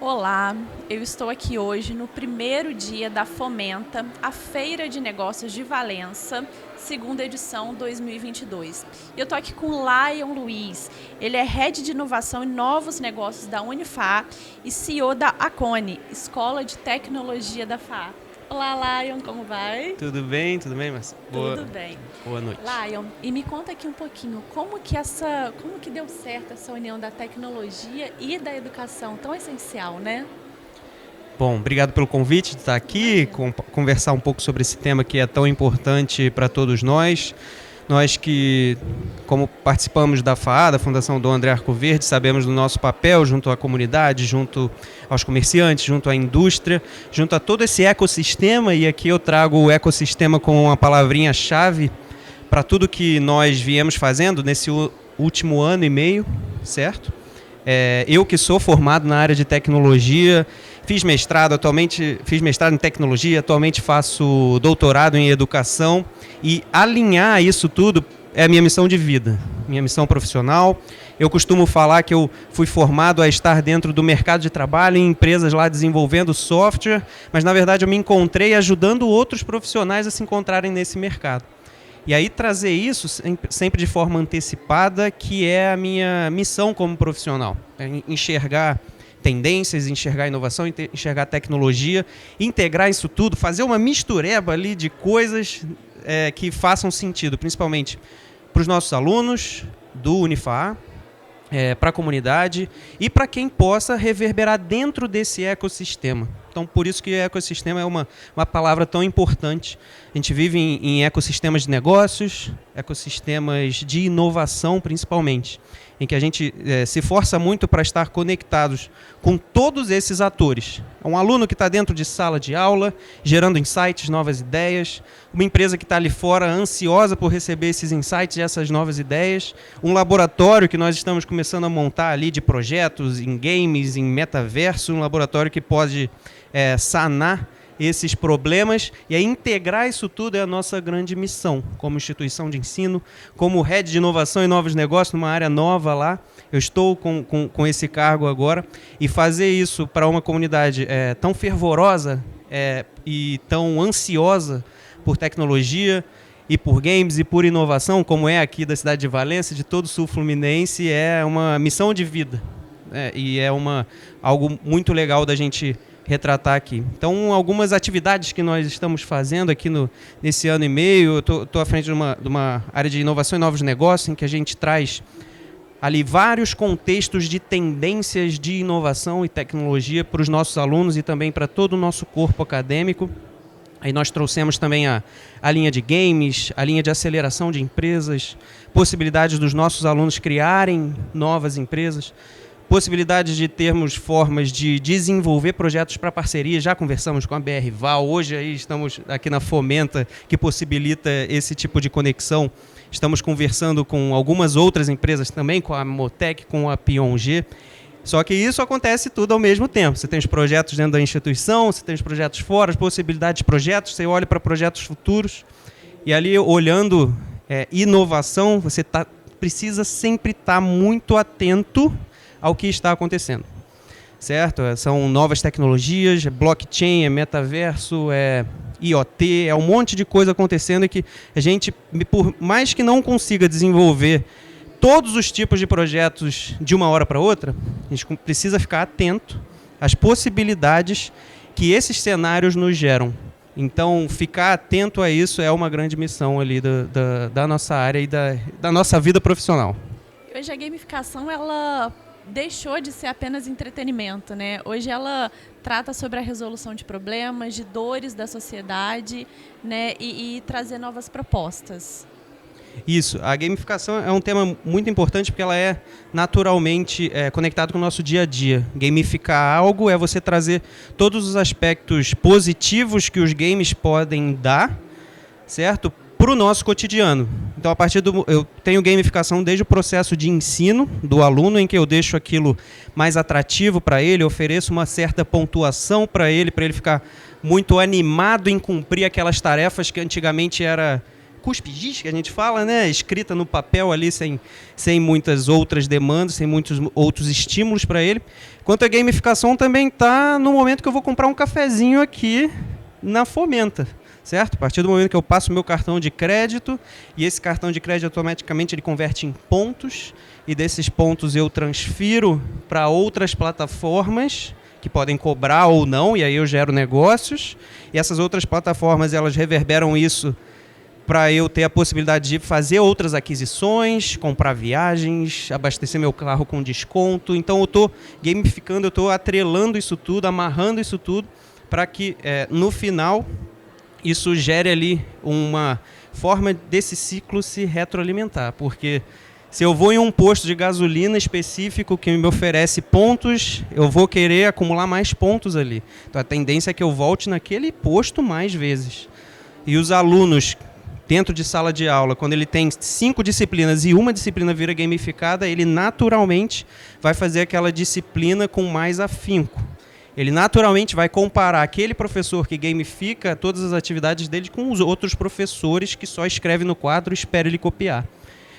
Olá, eu estou aqui hoje no primeiro dia da Fomenta, a Feira de Negócios de Valença, segunda edição 2022. Eu estou aqui com o Lion Luiz, ele é Head de Inovação e Novos Negócios da Unifar e CEO da Acone, Escola de Tecnologia da FAA. Olá, Lion, como vai? Tudo bem, mas Tudo bem. boa noite. Lion, e me conta aqui um pouquinho, como que deu certo essa união da tecnologia e da educação tão essencial, né? Bom, obrigado pelo convite de estar aqui, conversar um pouco sobre esse tema que é tão importante para todos nós. Nós que, como participamos da FAA, da Fundação Dom André Arcoverde, sabemos do nosso papel junto à comunidade, junto aos comerciantes, junto à indústria, junto a todo esse ecossistema, e aqui eu trago o ecossistema como uma palavrinha-chave para tudo que nós viemos fazendo nesse último ano e meio, certo? Eu que sou formado na área de tecnologia, fiz mestrado em tecnologia, atualmente faço doutorado em educação, e alinhar isso tudo é a minha missão de vida, minha missão profissional. Eu costumo falar que eu fui formado a estar dentro do mercado de trabalho, em empresas lá desenvolvendo software, mas na verdade eu me encontrei ajudando outros profissionais a se encontrarem nesse mercado. E aí trazer isso sempre de forma antecipada, que é a minha missão como profissional. É enxergar tendências, enxergar inovação, enxergar tecnologia, integrar isso tudo, fazer uma mistureba ali de coisas que façam sentido, principalmente para os nossos alunos do Unifar, para a comunidade e para quem possa reverberar dentro desse ecossistema. Então, por isso que ecossistema é uma palavra tão importante. A gente vive em ecossistemas de negócios, ecossistemas de inovação, principalmente, em que a gente se força muito para estar conectados com todos esses atores. Um aluno que está dentro de sala de aula, gerando insights, novas ideias, uma empresa que está ali fora ansiosa por receber esses insights e essas novas ideias, um laboratório que nós estamos começando a montar ali de projetos em games, em metaverso, um laboratório que pode sanar esses problemas, e aí integrar isso tudo é a nossa grande missão como instituição de ensino, como Head de Inovação e Novos Negócios numa área nova lá. Eu estou com esse cargo agora, e fazer isso para uma comunidade tão fervorosa e tão ansiosa por tecnologia e por games e por inovação, como é aqui da cidade de Valença, de todo o sul fluminense, é uma missão de vida, e é algo muito legal da gente retratar aqui. Então, algumas atividades que nós estamos fazendo aqui nesse ano e meio, eu estou à frente de uma área de inovação e novos negócios, em que a gente traz ali vários contextos de tendências de inovação e tecnologia para os nossos alunos e também para todo o nosso corpo acadêmico. Aí nós trouxemos também a linha de games, a linha de aceleração de empresas, possibilidades dos nossos alunos criarem novas empresas, possibilidades de termos formas de desenvolver projetos para parceria. Já conversamos com a BR Val, hoje aí estamos aqui na Fomenta, que possibilita esse tipo de conexão. Estamos conversando com algumas outras empresas também, com a Motec, com a Pion-G. Só que isso acontece tudo ao mesmo tempo. Você tem os projetos dentro da instituição, você tem os projetos fora, as possibilidades de projetos, você olha para projetos futuros, e ali olhando inovação, você precisa sempre estar muito atento ao que está acontecendo, certo? São novas tecnologias, blockchain, metaverso, IoT, um monte de coisa acontecendo, e que a gente, por mais que não consiga desenvolver todos os tipos de projetos de uma hora para outra, a gente precisa ficar atento às possibilidades que esses cenários nos geram. Então, ficar atento a isso é uma grande missão ali da nossa área e da nossa vida profissional. Hoje a gamificação, ela deixou de ser apenas entretenimento, né? Hoje ela trata sobre a resolução de problemas, de dores da sociedade, né? E trazer novas propostas. Isso, a gamificação é um tema muito importante porque ela é naturalmente conectada com o nosso dia a dia. Gamificar algo é você trazer todos os aspectos positivos que os games podem dar, certo? Para o nosso cotidiano. Então, eu tenho gamificação desde o processo de ensino do aluno, em que eu deixo aquilo mais atrativo para ele, ofereço uma certa pontuação para ele ficar muito animado em cumprir aquelas tarefas que antigamente era cuspe-giz, que a gente fala, né? Escrita no papel ali, sem muitas outras demandas, sem muitos outros estímulos para ele. Enquanto a gamificação também está no momento que eu vou comprar um cafezinho aqui na Fomenta. Certo? A partir do momento que eu passo o meu cartão de crédito, e esse cartão de crédito automaticamente ele converte em pontos, e desses pontos eu transfiro para outras plataformas que podem cobrar ou não, e aí eu gero negócios, e essas outras plataformas elas reverberam isso para eu ter a possibilidade de fazer outras aquisições, comprar viagens, abastecer meu carro com desconto. Então eu estou gamificando, eu estou atrelando isso tudo, amarrando isso tudo, para que no final isso gere ali uma forma desse ciclo se retroalimentar, porque se eu vou em um posto de gasolina específico que me oferece pontos, eu vou querer acumular mais pontos ali. Então a tendência é que eu volte naquele posto mais vezes. E os alunos, dentro de sala de aula, quando ele tem 5 disciplinas e uma disciplina vira gamificada, ele naturalmente vai fazer aquela disciplina com mais afinco. Ele naturalmente vai comparar aquele professor que gamifica todas as atividades dele com os outros professores que só escreve no quadro e espera ele copiar.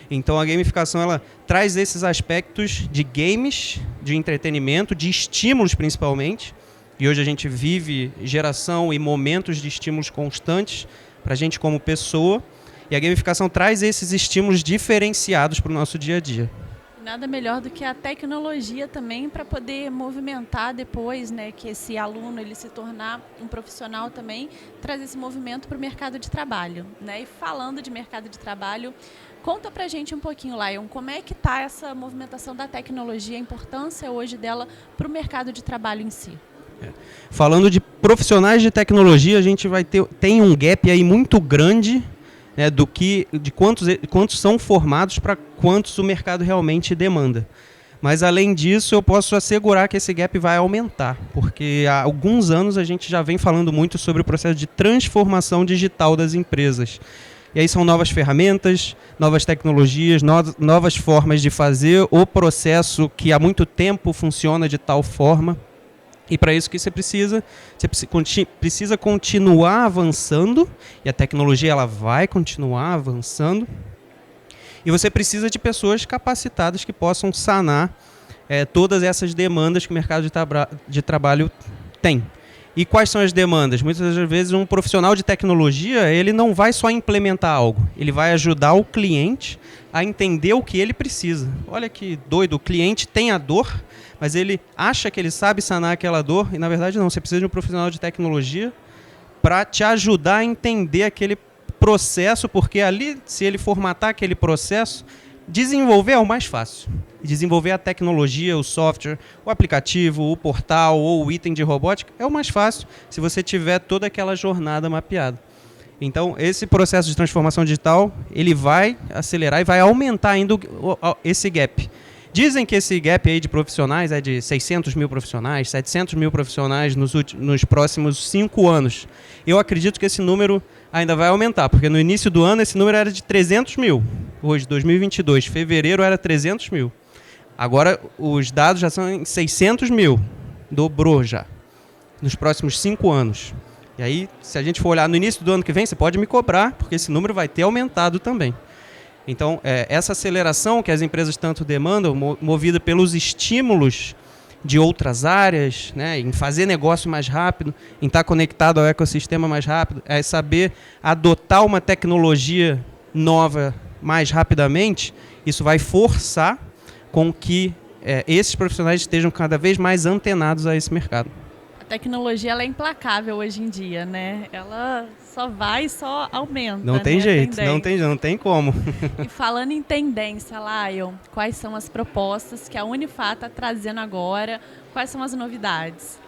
Então a gamificação ela traz esses aspectos de games, de entretenimento, de estímulos principalmente. E hoje a gente vive geração e momentos de estímulos constantes para a gente como pessoa. E a gamificação traz esses estímulos diferenciados para o nosso dia a dia. Nada melhor do que a tecnologia também para poder movimentar depois, né, que esse aluno ele se tornar um profissional também, trazer esse movimento para o mercado de trabalho, né? E falando de mercado de trabalho, conta pra gente um pouquinho, Lion, como é que está essa movimentação da tecnologia, a importância hoje dela para o mercado de trabalho em si? Falando de profissionais de tecnologia, a gente tem um gap aí muito grande, né, de quantos são formados para quantos o mercado realmente demanda. Mas, além disso, eu posso assegurar que esse gap vai aumentar, porque há alguns anos a gente já vem falando muito sobre o processo de transformação digital das empresas. E aí são novas ferramentas, novas tecnologias, novas formas de fazer o processo que há muito tempo funciona de tal forma. E para isso que você precisa continuar avançando, e a tecnologia ela vai continuar avançando, e você precisa de pessoas capacitadas que possam sanar todas essas demandas que o mercado de trabalho tem. E quais são as demandas? Muitas das vezes um profissional de tecnologia ele não vai só implementar algo, ele vai ajudar o cliente a entender o que ele precisa. Olha que doido, o cliente tem a dor, mas ele acha que ele sabe sanar aquela dor, e na verdade não, você precisa de um profissional de tecnologia para te ajudar a entender aquele processo, porque ali, se ele formatar aquele processo, desenvolver é o mais fácil. Desenvolver a tecnologia, o software, o aplicativo, o portal ou o item de robótica é o mais fácil se você tiver toda aquela jornada mapeada. Então, esse processo de transformação digital, ele vai acelerar e vai aumentar ainda esse gap. Dizem que esse gap aí de profissionais é de 600 mil profissionais, 700 mil profissionais nos próximos 5 anos. Eu acredito que esse número ainda vai aumentar, porque no início do ano esse número era de 300 mil. Hoje, 2022, fevereiro era 300 mil. Agora os dados já são em 600 mil. Dobrou já, nos próximos 5 anos. E aí, se a gente for olhar no início do ano que vem, você pode me cobrar, porque esse número vai ter aumentado também. Então, essa aceleração que as empresas tanto demandam, movida pelos estímulos de outras áreas, né, em fazer negócio mais rápido, em estar conectado ao ecossistema mais rápido, é saber adotar uma tecnologia nova mais rapidamente, isso vai forçar com que esses profissionais estejam cada vez mais antenados a esse mercado. A tecnologia ela é implacável hoje em dia, né? Ela só aumenta. Não tem jeito, não tem como. E falando em tendência, Lion, quais são as propostas que a Unifá está trazendo agora? Quais são as novidades?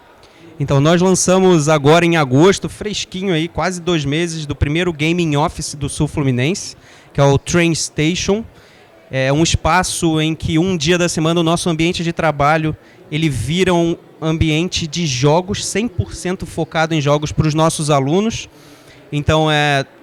Então, nós lançamos agora em agosto, fresquinho aí, quase 2 meses, do primeiro Gaming Office do Sul Fluminense, que é o Train Station. É um espaço em que um dia da semana o nosso ambiente de trabalho ele vira um ambiente de jogos 100% focado em jogos para os nossos alunos. Então,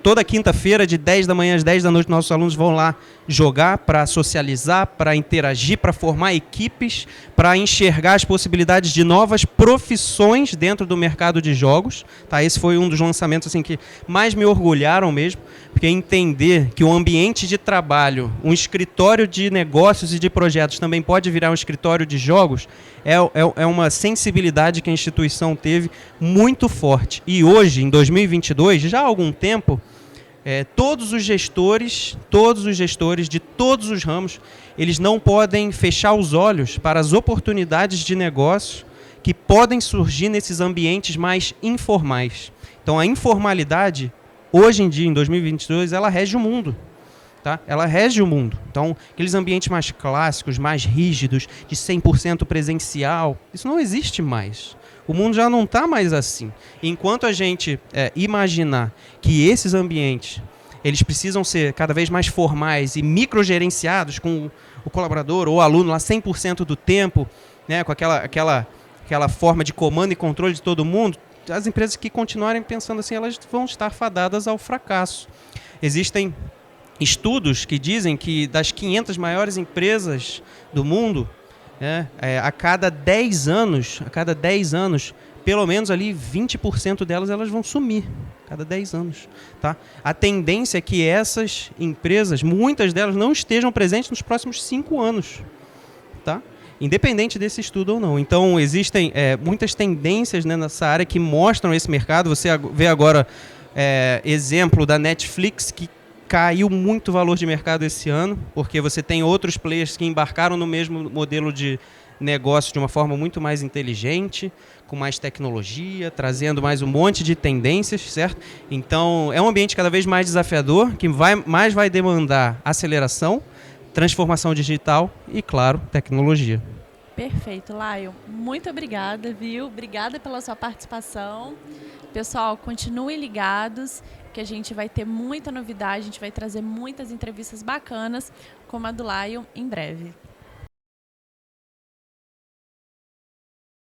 Toda quinta-feira, de 10 da manhã às 10 da noite, nossos alunos vão lá jogar para socializar, para interagir, para formar equipes, para enxergar as possibilidades de novas profissões dentro do mercado de jogos. Tá? Esse foi um dos lançamentos assim, que mais me orgulharam mesmo, porque entender que o ambiente de trabalho, um escritório de negócios e de projetos também pode virar um escritório de jogos, é uma sensibilidade que a instituição teve muito forte. E hoje, em 2022, já há algum tempo, todos os gestores de todos os ramos, eles não podem fechar os olhos para as oportunidades de negócio que podem surgir nesses ambientes mais informais. Então, a informalidade, hoje em dia, em 2022, ela rege o mundo. Tá? Ela rege o mundo. Então, aqueles ambientes mais clássicos, mais rígidos, de 100% presencial, isso não existe mais. O mundo já não está mais assim. Enquanto a gente imaginar que esses ambientes eles precisam ser cada vez mais formais e microgerenciados com o colaborador ou o aluno lá 100% do tempo, né, com aquela forma de comando e controle de todo mundo, as empresas que continuarem pensando assim, elas vão estar fadadas ao fracasso. Existem estudos que dizem que das 500 maiores empresas do mundo, a cada 10 anos, pelo menos ali 20% delas elas vão sumir, cada 10 anos. Tá? A tendência é que essas empresas, muitas delas, não estejam presentes nos próximos 5 anos. Tá? Independente desse estudo ou não. Então, existem muitas tendências, né, nessa área que mostram esse mercado. Você vê agora exemplo da Netflix, que caiu muito o valor de mercado esse ano, porque você tem outros players que embarcaram no mesmo modelo de negócio de uma forma muito mais inteligente, com mais tecnologia, trazendo mais um monte de tendências, certo? Então, é um ambiente cada vez mais desafiador, que mais vai demandar aceleração, transformação digital e, claro, tecnologia. Perfeito, Lion. Muito obrigada, viu? Obrigada pela sua participação. Pessoal, continuem ligados, que a gente vai ter muita novidade, a gente vai trazer muitas entrevistas bacanas, como a do Lion, em breve.